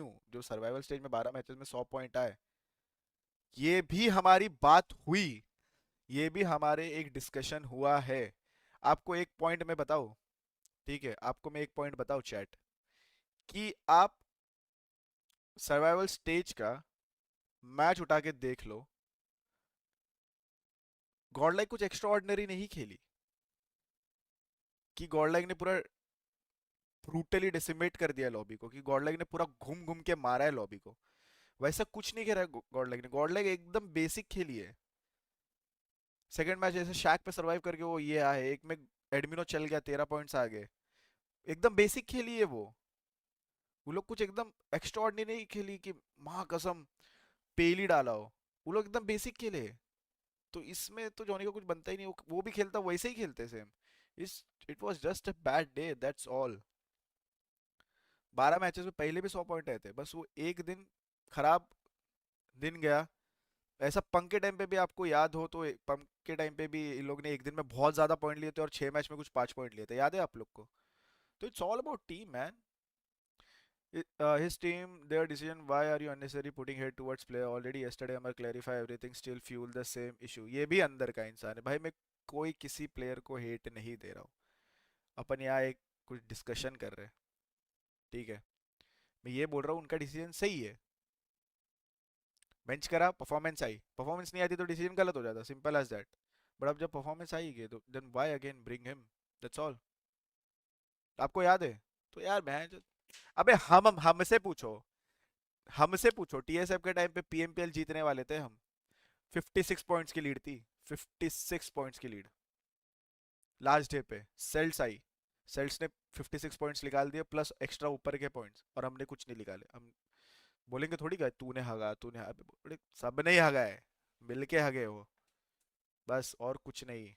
Continue, जो survival stage में 12 matches में 100 पॉइंट आए, ये भी हमारी बात हुई, ये भी हमारे एक डिस्कशन हुआ है। आपको एक पॉइंट मैं बताऊं, ठीक है, आपको मैं एक पॉइंट बताऊं चैट, कि आप सर्वाइवल स्टेज का मैच उठा के देख लो, गॉडलाइक कुछ एक्स्ट्रा ऑर्डिनरी नहीं खेली, कि गॉडलाइक ने पूरा ब्रूटली डिसिमेट कर दिया लॉबी को, कि गॉडलाइक ने पूरा घूम घूम के मारा है लॉबी को। वैसा कुछ नहीं करा गॉडलाइक ने, गॉडलाइक एकदम बेसिक खेली है। सेकंड मैच जैसे शैक पे सरवाइव करके वो ये आए, एक में एडमिनो चल गया, 13 पॉइंट्स आ गए, एकदम बेसिक खेली है वो लोग कुछ एकदम एक्स्ट्रा नहीं खेली कि माँ कसम पेल ही डाला हो, वो लोग एकदम बेसिक खेले। तो इसमें तो जॉनी का कुछ बनता ही नहीं, वो भी खेलता वैसे ही खेलते सेम। इस it was just a bad day, that's all. 12 matches में पहले भी 100 पॉइंट आए थे, बस वो एक दिन खराब दिन गया। ऐसा पंक के टाइम पे भी आपको याद हो तो, पंक के टाइम पे भी इन लोग ने एक दिन में बहुत ज्यादा पॉइंट लिए थे और 6 मैच में कुछ 5 पॉइंट लिए थे, याद है आप लोग को? तो it's all about team man. His team, their decision, why are you unnecessarily putting head towards player? Already yesterday Amar clarify everything, still fuel the same issue. ये भी अंदर का इंसान है भाई, मैं कोई किसी प्लेयर को हेट नहीं दे रहा हूँ, अपन यहाँ एक कुछ डिस्कशन कर रहे हैं, ठीक है? मैं ये बोल रहा हूँ उनका डिसीजन सही है, बेंच करा, परफॉर्मेंस आई, परफॉर्मेंस नहीं आती तो डिसीजन गलत हो जाता, सिंपल एज दैट। बट अब जब परफॉर्मेंस आई गई तो then why again bring him, that's all. आपको याद है? तो यार मैं, अबे हम हमसे पूछो टीएसएफ के टाइम पे पीएमपीएल जीतने वाले थे हम, 56 पॉइंट्स की लीड थी, 56 पॉइंट्स की लीड। लास्ट डे पे सेल्स आई, सेल्स ने 56 पॉइंट्स निकाल दिए प्लस एक्स्ट्रा ऊपर के पॉइंट्स, और हमने कुछ नहीं निकाले। हम बोलेंगे थोड़ी का तूने हगा, बोले, सब नहीं हगा है, मिलके हगे हो, बस और कुछ नहीं।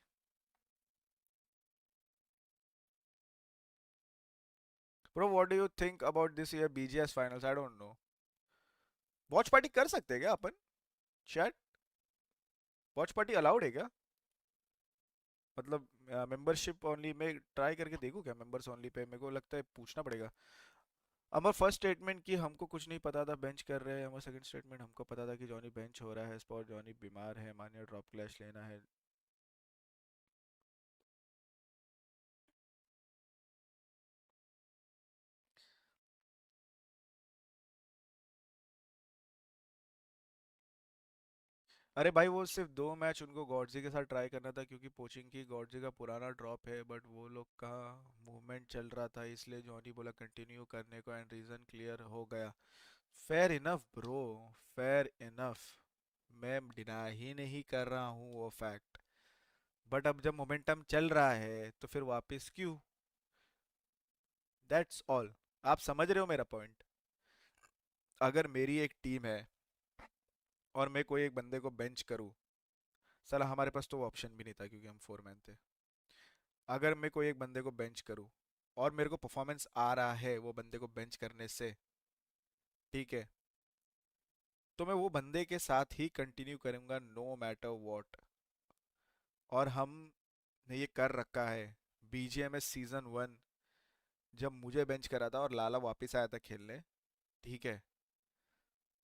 Bro what do you think about this year BGS finals? I don't know, watch party कर सकते हैं क्या अपन? शायद वॉच पार्टी अलाउड है क्या? मतलब मेंबरशिप ओनली में ट्राई करके देखूं क्या, मेंबर्स ओनली पे? मेरे को लगता है पूछना पड़ेगा। अमर फर्स्ट स्टेटमेंट कि हमको कुछ नहीं पता था बेंच कर रहे हैं, अमर सेकंड स्टेटमेंट हमको पता था कि जॉनी बेंच हो रहा है, स्पॉट जॉनी बीमार है, मान्य ड्रॉप क्लैश लेना है। अरे भाई वो सिर्फ 2 मैच उनको गॉडजी के साथ ट्राई करना था, क्योंकि पोचिंग की गॉडजी का पुराना ड्रॉप है, बट वो लोग का मूवमेंट चल रहा था, इसलिए जॉनी बोला कंटिन्यू करने को, एंड रीजन क्लियर हो गया। Fair enough bro, fair enough, मैं डिना ही नहीं कर रहा हूँ वो फैक्ट। बट अब जब मोमेंटम चल रहा है तो फिर वापस क्यों? That's all. आप समझ रहे हो मेरा पॉइंट? अगर मेरी एक टीम है और मैं कोई एक बंदे को बेंच करूँ, साला हमारे पास तो वो ऑप्शन भी नहीं था क्योंकि हम 4 मैन थे। अगर मैं कोई एक बंदे को बेंच करूँ और मेरे को परफॉर्मेंस आ रहा है वो बंदे को बेंच करने से, ठीक है, तो मैं वो बंदे के साथ ही कंटिन्यू करूँगा नो मैटर वॉट। और हम ने ये कर रखा है। बीजीएमएस सीजन 1 जब मुझे बेंच करा था और लाला वापस आया था खेलने, ठीक है,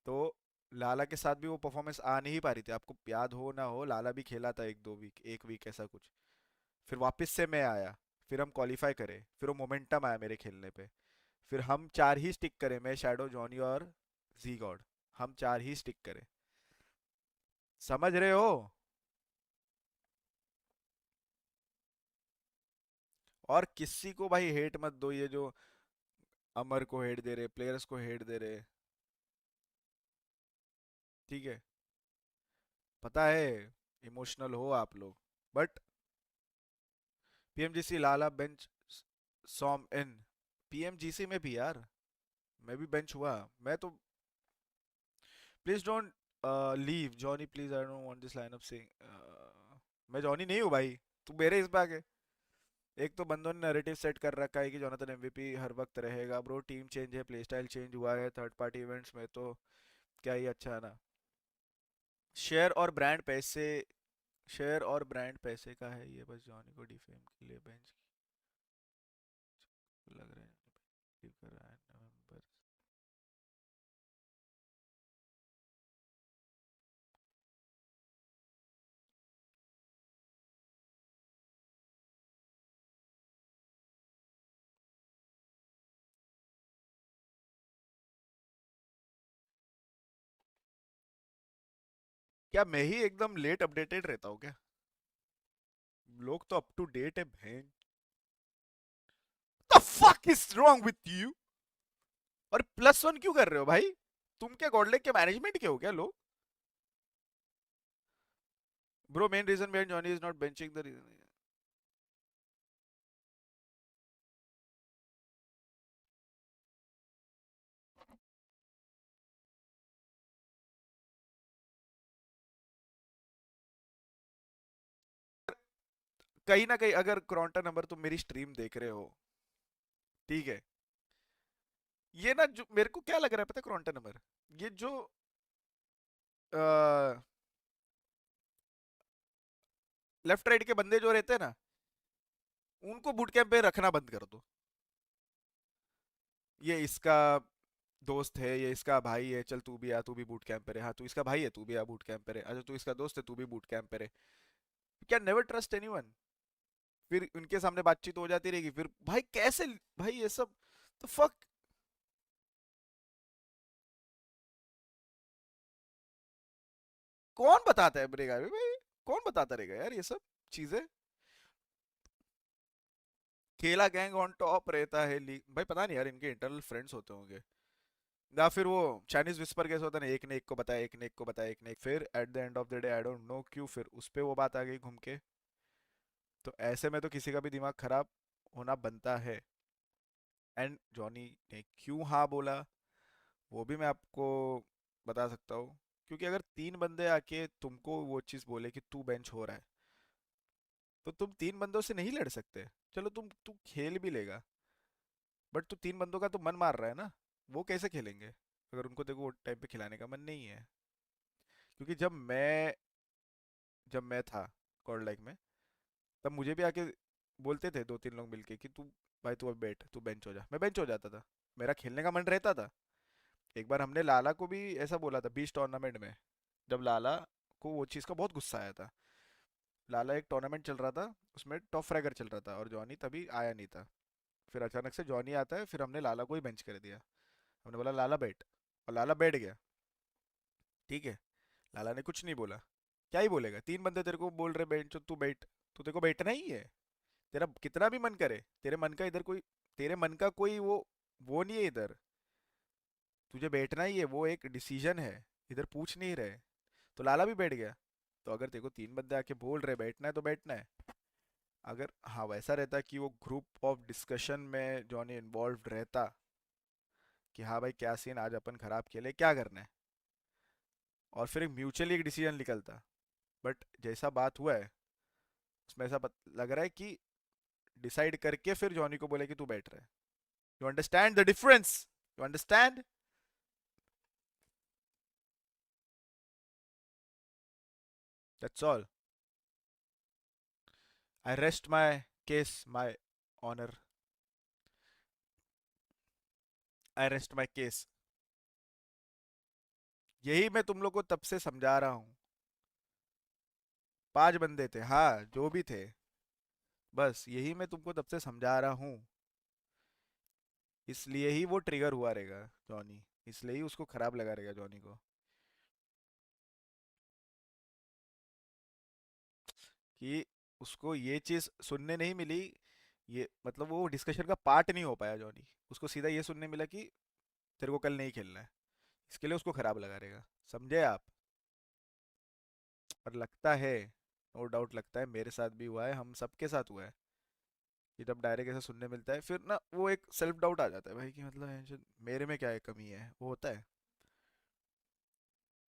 तो लाला के साथ भी वो परफॉर्मेंस आ नहीं पा रही थी, आपको याद हो ना हो, लाला भी खेला था 1-2 वीक, 1 वीक ऐसा कुछ। फिर वापस से मैं आया, फिर हम क्वालिफाई करे, फिर वो मोमेंटम आया मेरे खेलने पे, फिर हम चार ही स्टिक करे, मैं, शैडो, जॉनी और जी गॉड, हम चार ही स्टिक करे। समझ रहे हो? और किसी को भाई हेट मत दो, ये जो अमर को हेट दे रहे, प्लेयर्स को हेट दे रहे, ठीक है? पता है इमोशनल हो आप लोग, बट पीएमजीसी लाला बेंच, सॉम इन, पीएमजीसी में भी यार मैं भी बेंच हुआ, मैं तो, please don't leave Johnny please, I don't want this lineup sing. मैं जॉनी नहीं हूँ भाई, तू मेरे इस पे आके। एक तो बंदों ने नैरेटिव सेट कर रखा है कि जोनाथन एमवीपी हर वक्त रहेगा, ब्रो टीम चेंज है, प्ले स्टाइल चेंज हुआ है, थर्ड पार्टी इवेंट्स में तो क्या ही अच्छा है ना। शेयर और ब्रांड पैसे, शेयर और ब्रांड पैसे का है ये, बस जॉनी को डिफेम के लिए बेंच लग रहा है, कर रहा है नवंबर। क्या मैं ही एकदम लेट अपडेटेड रहता हूँ क्या? लोग तो अप टू डेट है बहन। The fuck is wrong with you? और +1 क्यों कर रहे हो भाई? तुम क्या गॉडलेक के मैनेजमेंट के हो क्या लोग? Bro main reason behind Johnny is not benching the reason. कहीं ना कहीं अगर क्रॉन्टा नंबर तुम मेरी स्ट्रीम देख रहे हो, ठीक है, ये ना जो मेरे को क्या लग रहा है पता है क्रॉन्टा नंबर, ये जो लेफ्ट राइट के बंदे जो रहते हैं ना, उनको बूट कैंप पे रखना बंद कर दो। ये इसका दोस्त है, ये इसका भाई है, चल तू भी आ, तू भी बूट कैंप पे रहे, हाँ तू इसका भाई है तू भी आ बूट कैंप पे रहे, अच्छा तू इसका दोस्त है तू भी बूट कैंप पे रहे। क्या नेवर ट्रस्ट एनीवन। फिर उनके सामने बातचीत हो जाती रहेगी, फिर भाई कैसे, भाई ये सब तो फक। कौन बताता है रहेगा भाई? कौन बताता रहेगा यार ये सब चीजें? खेला गैंग ऑन टॉप रहता है लीग, भाई पता नहीं यार इनके इंटरनल फ्रेंड्स होते होंगे, या फिर वो चाइनीज विस्पर कैसे होता है ना, एक ने एक को बताया, एक ने एक को बताया, एक ने एक, फिर at the end of the day I don't know क्यों फिर उस पे वो बात आ गई घूम के। तो ऐसे में तो किसी का भी दिमाग खराब होना बनता है। एंड जॉनी ने क्यों हाँ बोला, वो भी मैं आपको बता सकता हूँ। क्योंकि अगर 3 बंदे आके तुमको वो चीज़ बोले कि तू बेंच हो रहा है, तो तुम 3 बंदों से नहीं लड़ सकते। चलो तू खेल भी लेगा, बट तू 3 बंदों का तो मन मार रहा है ना, वो कैसे खेलेंगे अगर उनको देखो वो टाइम पे खिलाने का मन नहीं है? क्योंकि जब मैं था कॉर्ड लाइक में, तब मुझे भी आके बोलते थे 2-3 लोग मिलके कि तू भाई तू अब बैठ, तू बेंच हो जा, मैं बेंच हो जाता था, मेरा खेलने का मन रहता था। एक बार हमने लाला को भी ऐसा बोला था बीच टूर्नामेंट में, जब लाला को वो चीज़ का बहुत गुस्सा आया था। लाला एक टूर्नामेंट चल रहा था, उसमें टॉप फ्रैगर चल रहा था और जॉनी तभी आया नहीं था। फिर अचानक से जॉनी आता है, फिर हमने लाला को ही बेंच कर दिया। हमने बोला लाला बैठ, और लाला बैठ गया, ठीक है। लाला ने कुछ नहीं बोला, क्या ही बोलेगा, 3 बंदे तेरे को बोल रहे बेंच, तू बैठ, तो तेरे को बैठना ही है। तेरा कितना भी मन करे, तेरे मन का इधर कोई, तेरे मन का कोई वो नहीं है इधर, तुझे बैठना ही है, वो एक डिसीजन है, इधर पूछ नहीं रहे। तो लाला भी बैठ गया। तो अगर तेरे को 3 बंदे आके बोल रहे बैठना है तो बैठना है। अगर हाँ वैसा रहता कि वो ग्रुप ऑफ डिस्कशन में जॉनी इन्वॉल्व रहता कि हाँ भाई क्या सीन, आज अपन खराब खेले, क्या करना है, और फिर एक म्यूचुअली एक डिसीजन निकलता। बट जैसा बात हुआ है उसमें ऐसा लग रहा है कि डिसाइड करके फिर जॉनी को बोले कि तू बैठ रहा है। You understand the difference? You understand? That's all. I rest my case, my honour, I rest my case. यही मैं तुम लोग को तब से समझा रहा हूँ। 5 बंदे थे हाँ, जो भी थे, बस यही मैं तुमको तब से समझा रहा हूँ। इसलिए ही वो ट्रिगर हुआ रहेगा जॉनी, इसलिए ही उसको खराब लगा रहेगा जॉनी को, कि उसको ये चीज़ सुनने नहीं मिली। ये मतलब वो डिस्कशन का पार्ट नहीं हो पाया जॉनी, उसको सीधा ये सुनने मिला कि तेरे को कल नहीं खेलना है, इसके लिए उसको खराब लगा रहेगा। समझे आप? और लगता है, नो डाउट लगता है, मेरे साथ भी हुआ है, हम सबके साथ हुआ है कि जब डायरेक्ट ऐसा सुनने मिलता है फिर ना वो एक सेल्फ डाउट आ जाता है भाई कि मतलब मेरे में क्या है कमी है, वो होता है।